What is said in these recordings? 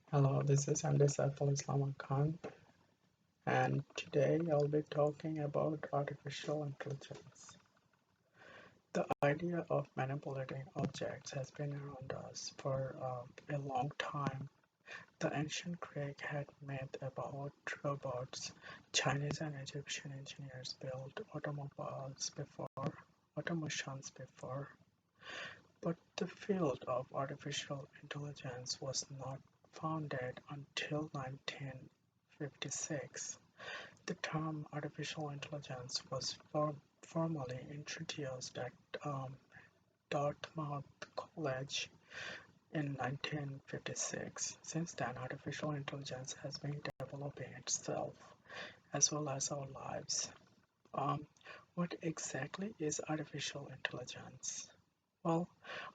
Hello, this is MD Saiful Islam Khan, and today I'll be talking about artificial intelligence. The idea of manipulating objects has been around us for a long time. The ancient Greek had myth about robots. Chinese and Egyptian engineers built automations before, but the field of artificial intelligence was not founded until 1956. The term artificial intelligence was formally introduced at um, Dartmouth College in 1956. Since then, artificial intelligence has been developing itself as well as our lives. Um, what exactly is artificial intelligence? Well,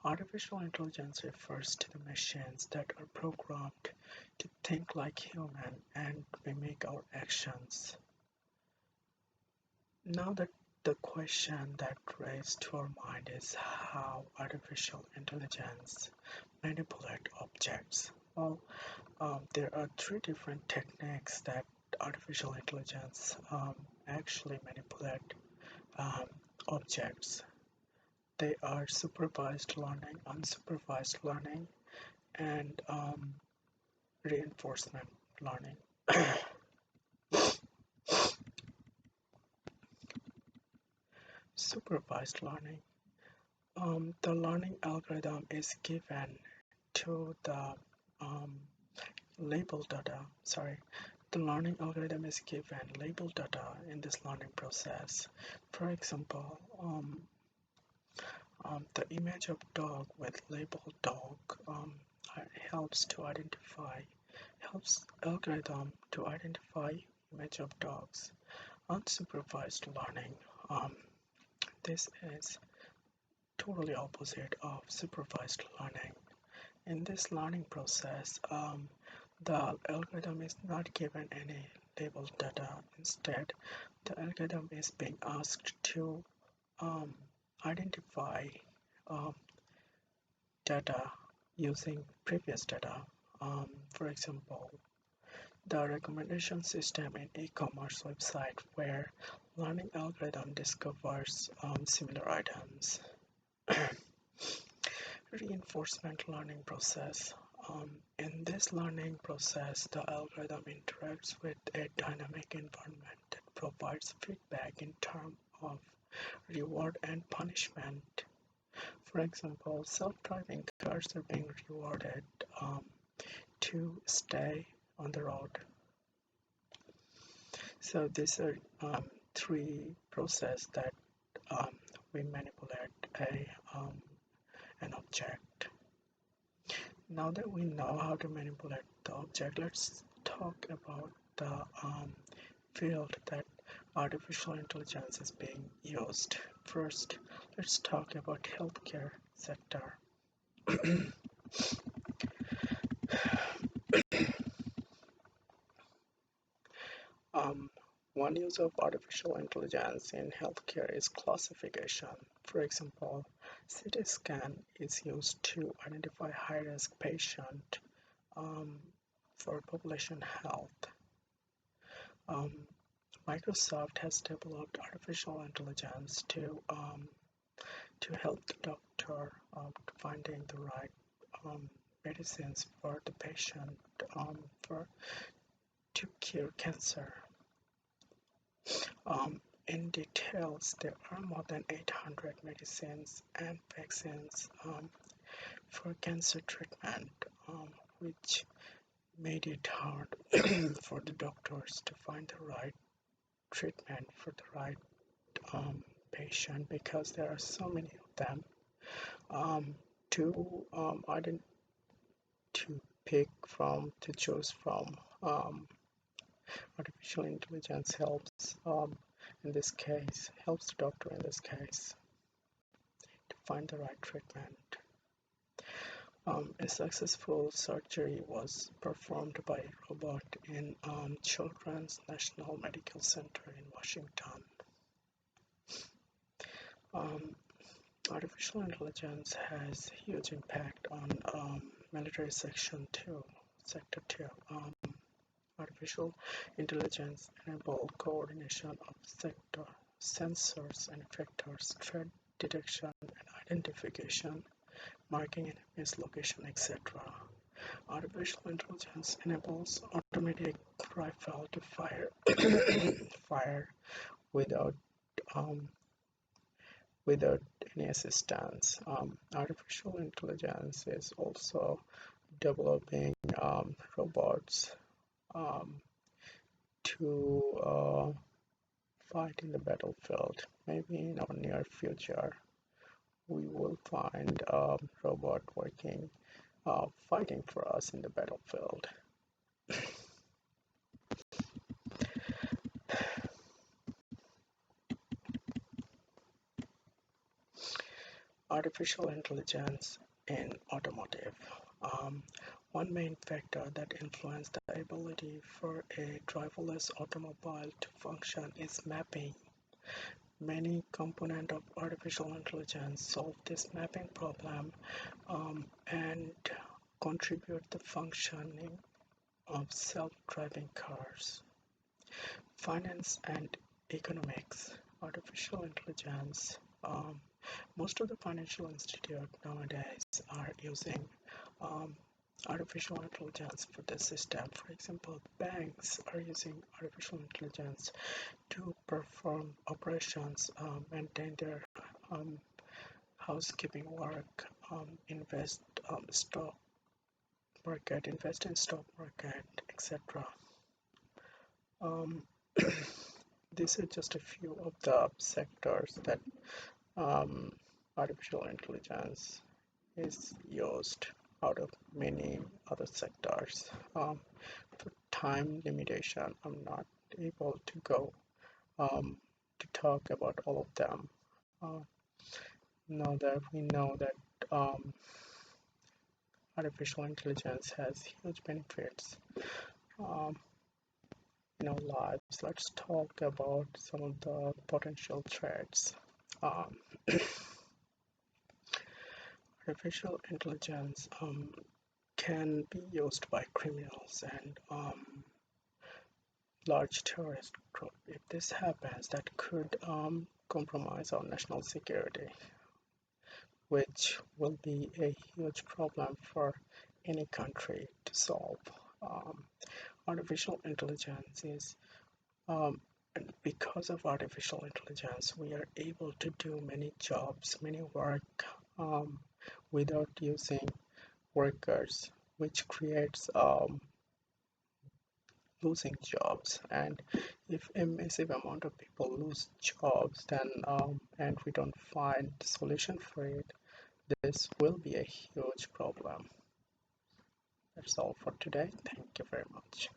artificial intelligence refers to the machines that are programmed to think like human and mimic our actions. Now that the question that raised to our mind is how artificial intelligence manipulate objects. Well, there are three different techniques that artificial intelligence actually manipulate um, objects. They are supervised learning, unsupervised learning, and reinforcement learning. Supervised learning. The learning algorithm is given to the um, label data. Sorry, the learning algorithm is given label data in this learning process. For example, the image of dog with label dog helps to identify helps algorithm to identify image of dogs. Unsupervised learning. Um, this is totally opposite of supervised learning. In this learning process, the algorithm is not given any labeled data. Instead, the algorithm is being asked to um, identify um, data using previous data. For example, the recommendation system in e-commerce website where learning algorithm discovers similar items. Reinforcement learning process. In this learning process, the algorithm interacts with a dynamic environment that provides feedback in terms of reward and punishment. For example, self-driving cars are being rewarded to stay on the road. So these are three processes that um, we manipulate an object. Now that we know how to manipulate the object, let's talk about the field that artificial intelligence is being used. First, let's talk about healthcare sector. Um, One use of artificial intelligence in healthcare is classification. For example, CT scan is used to identify high-risk patient um, for population health. Um, Microsoft has developed artificial intelligence to help the doctor finding the right medicines for the patient for to cure cancer. In details, there are more than 800 medicines and vaccines for cancer treatment, which made it hard for the doctors to find the right treatment for the right patient because there are so many of them um, to to pick from to choose from. Um, Artificial intelligence helps in this case helps the doctor in this case to find the right treatment. A successful surgery was performed by a robot in Children's National Medical Center in Washington. Um, Artificial intelligence has huge impact on military section too. Sector 2. Artificial intelligence enable coordination of sector sensors and factors, threat detection and identification, marking enemies location, etc. Artificial intelligence enables automatic rifle to fire fire without um, without any assistance. Artificial intelligence is also developing robots um, to fight in the battlefield. Maybe in our near future, we will find a robot working, fighting for us in the battlefield. Artificial intelligence in automotive. Um, One main factor that influences the ability for a driverless automobile to function is mapping. Many components of artificial intelligence solve this mapping problem and contribute the functioning of self-driving cars. Finance and economics, artificial intelligence. Most of the financial institutes nowadays are using um, artificial intelligence for the system. For example, banks are using artificial intelligence to perform operations, maintain their um, housekeeping work, stock invest in stock market, etc. Um, these are just a few of the sectors that um, artificial intelligence is used out of many other sectors. For time limitation, I'm not able to go to talk about all of them. Uh, Now that we know that artificial intelligence has huge benefits um, in our lives, let's talk about some of the potential threats. Um, Artificial intelligence can be used by criminals and large terrorist group. If this happens, that could compromise our national security, which will be a huge problem for any country to solve. Um, Artificial intelligence is, and because of artificial intelligence, we are able to do many jobs, many work without using workers, which creates losing jobs. And if a massive amount of people lose jobs, then and we don't find a solution for it, this will be a huge problem. That's all for today. Thank you very much.